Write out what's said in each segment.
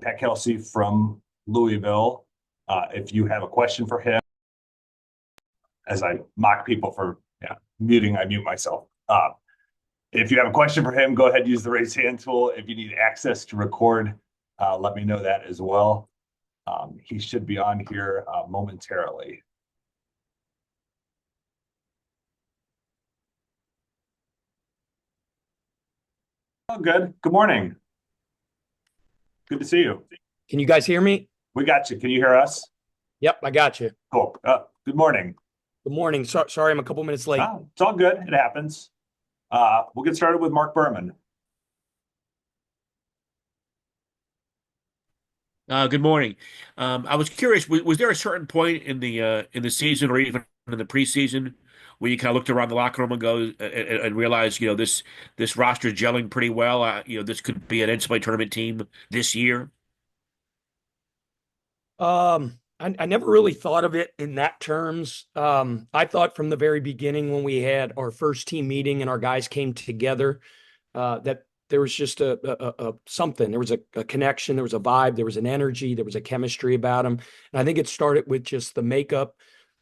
Pat Kelsey from Louisville. If you have a question for him, as I mock people for muting, I mute myself. If you have a question for him, go ahead and use the raise hand tool. If you need access to record, let me know that as well. He should be on here momentarily. Oh, good. Good morning. Good to see you. Can you guys hear me? We got you. Can you hear us? Yep, I got you. Cool. Good morning. Good morning. Sorry, I'm a couple minutes late. It's all good. It happens. We'll get started with Mark Berman. Good morning. I was curious, was there a certain point in the season or even in the preseason where you kind of looked around the locker room and and realized, this roster is gelling pretty well. This could be an NCAA tournament team this year. I never really thought of it in that terms. I thought from the very beginning when we had our first team meeting and our guys came together, that there was just a something. There was a connection, there was a vibe, there was an energy, there was a chemistry about them. And I think it started with just the makeup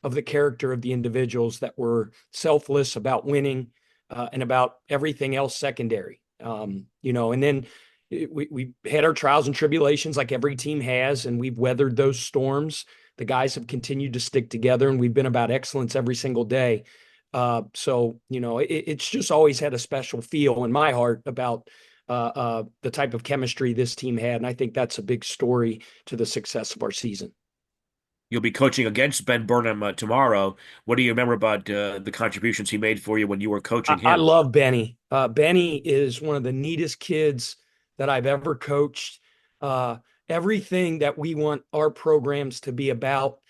of the character of the individuals that were selfless about winning, and about everything else secondary. And then we had our trials and tribulations like every team has, and we've weathered those storms. The guys have continued to stick together, and we've been about excellence every single day. It's just always had a special feel in my heart about the type of chemistry this team had. And I think that's a big story to the success of our season. You'll be coaching against Ben Burnham tomorrow. What do you remember about the contributions he made for you when you were coaching him? I love Benny. Benny is one of the neatest kids that I've ever coached. Everything that we want our programs to be about,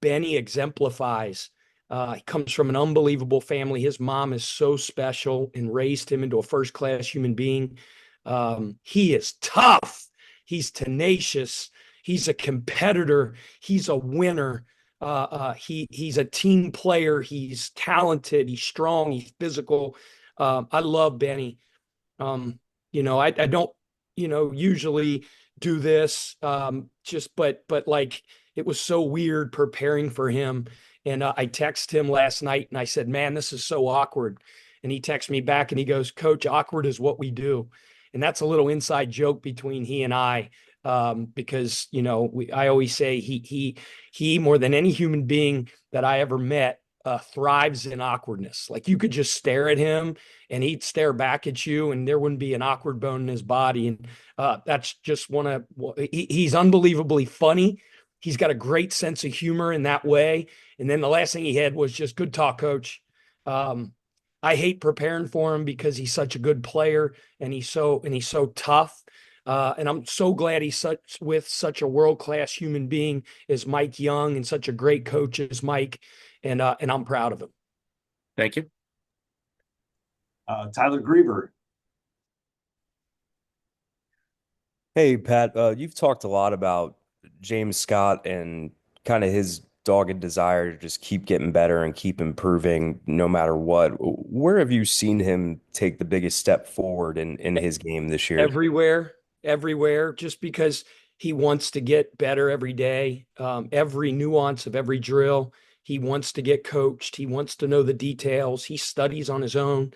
Benny exemplifies. He comes from an unbelievable family. His mom is so special and raised him into a first-class human being. He is tough. He's tenacious. He's a competitor. He's a winner. He's a team player. He's talented. He's strong. He's physical. I love Benny. I don't, usually do this, but like it was so weird preparing for him. And I texted him last night and I said, man, this is so awkward. And he texted me back and he goes, Coach, awkward is what we do. And that's a little inside joke between he and I, because, I always say he more than any human being that I ever met, thrives in awkwardness. Like you could just stare at him and he'd stare back at you and there wouldn't be an awkward bone in his body. And that's just he's unbelievably funny. He's got a great sense of humor in that way. And then the last thing he had was just good talk, coach. I hate preparing for him because he's such a good player and he's so tough. And I'm so glad he's with such a world-class human being as Mike Young and such a great coach as Mike. And I'm proud of him. Thank you. Tyler Griever. Hey, Pat, you've talked a lot about James Scott and kind of his dogged desire to just keep getting better and keep improving no matter what. Where have you seen him take the biggest step forward in his game this year? Everywhere, just because he wants to get better every day. Every nuance of every drill, he wants to get coached. He wants to know the details. He studies on his own.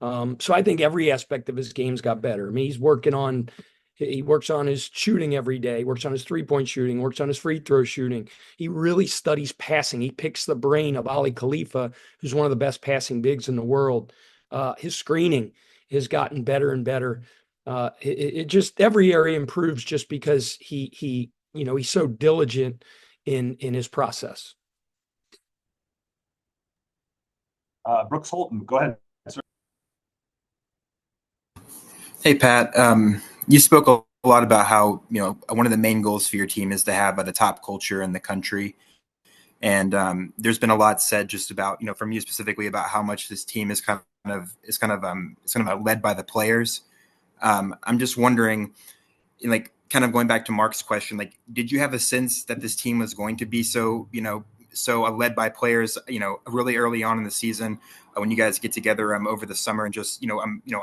So I think every aspect of his game's got better. I mean, he works on his shooting every day, works on his three-point shooting, works on his free throw shooting. He really studies passing. He picks the brain of Ali Khalifa, who's one of the best passing bigs in the world. His screening has gotten better and better. It just every area improves just because he's so diligent in his process. Brooks Holton, go ahead. Hey, Pat. You spoke a lot about how, one of the main goals for your team is to have the top culture in the country. And there's been a lot said just about, from you specifically about how much this team is kind of led by the players. I'm just wondering, kind of going back to Mark's question, did you have a sense that this team was going to be so led by players, really early on in the season when you guys get together over the summer and just,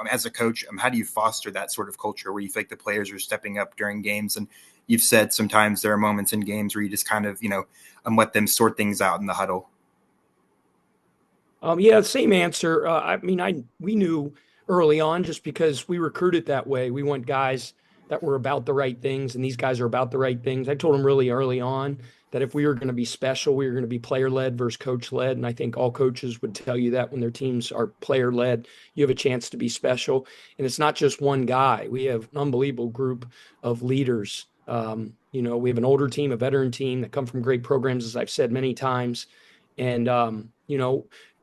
as a coach, how do you foster that sort of culture where you feel like the players are stepping up during games? And you've said sometimes there are moments in games where you just kind of, let them sort things out in the huddle. Yeah, same answer. We knew early on just because we recruited that way. We want guys that were about the right things, and these guys are about the right things. I told them really early on that if we were going to be special, we were going to be player-led versus coach-led. And I think all coaches would tell you that when their teams are player-led, you have a chance to be special. And it's not just one guy. We have an unbelievable group of leaders. We have an older team, a veteran team that come from great programs, as I've said many times. And,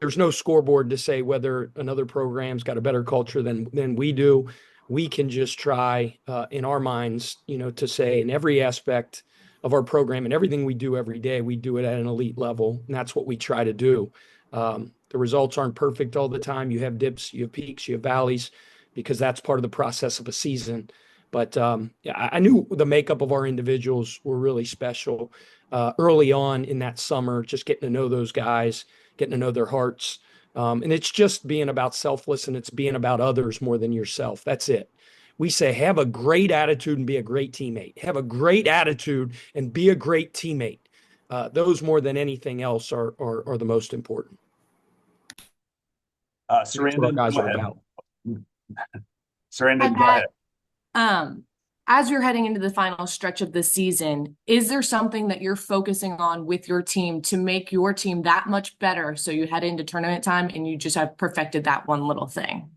there's no scoreboard to say whether another program's got a better culture than we do. We can just try in our minds, to say in every aspect of our program and everything we do every day, we do it at an elite level. And that's what we try to do. The results aren't perfect all the time. You have dips, you have peaks, you have valleys, because that's part of the process of a season. But I knew the makeup of our individuals were really special early on in that summer, just getting to know those guys, getting to know their hearts. And it's just being about selfless, and it's being about others more than yourself. That's it. We say, have a great attitude and be a great teammate. Have a great attitude and be a great teammate. Those more than anything else are the most important. Sarandon, guys go are ahead. about. Sarandon, go ahead. As you're heading into the final stretch of the season, is there something that you're focusing on with your team to make your team that much better so you head into tournament time and you just have perfected that one little thing?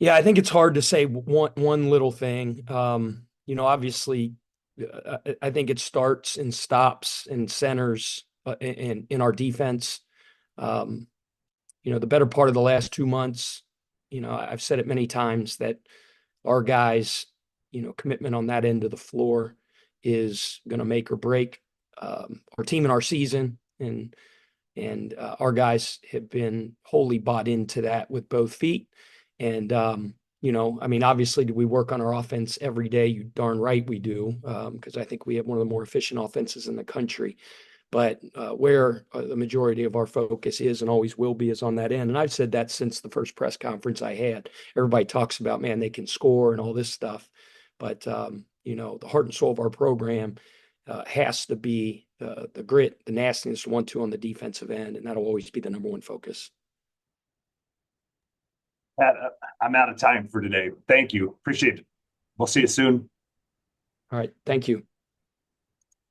Yeah, I think it's hard to say one little thing. Obviously, I think it starts and stops and centers in our defense. The better part of the last 2 months, I've said it many times that our guys, commitment on that end of the floor is going to make or break our team and our season. And our guys have been wholly bought into that with both feet. And, obviously, do we work on our offense every day? You darn right we do, because I think we have one of the more efficient offenses in the country. But where the majority of our focus is and always will be is on that end. And I've said that since the first press conference I had. Everybody talks about, man, they can score and all this stuff. But, the heart and soul of our program has to be the grit, the nastiness, 1-2 on the defensive end. And that'll always be the number one focus. Pat, I'm out of time for today. Thank you. Appreciate it. We'll see you soon. All right. Thank you.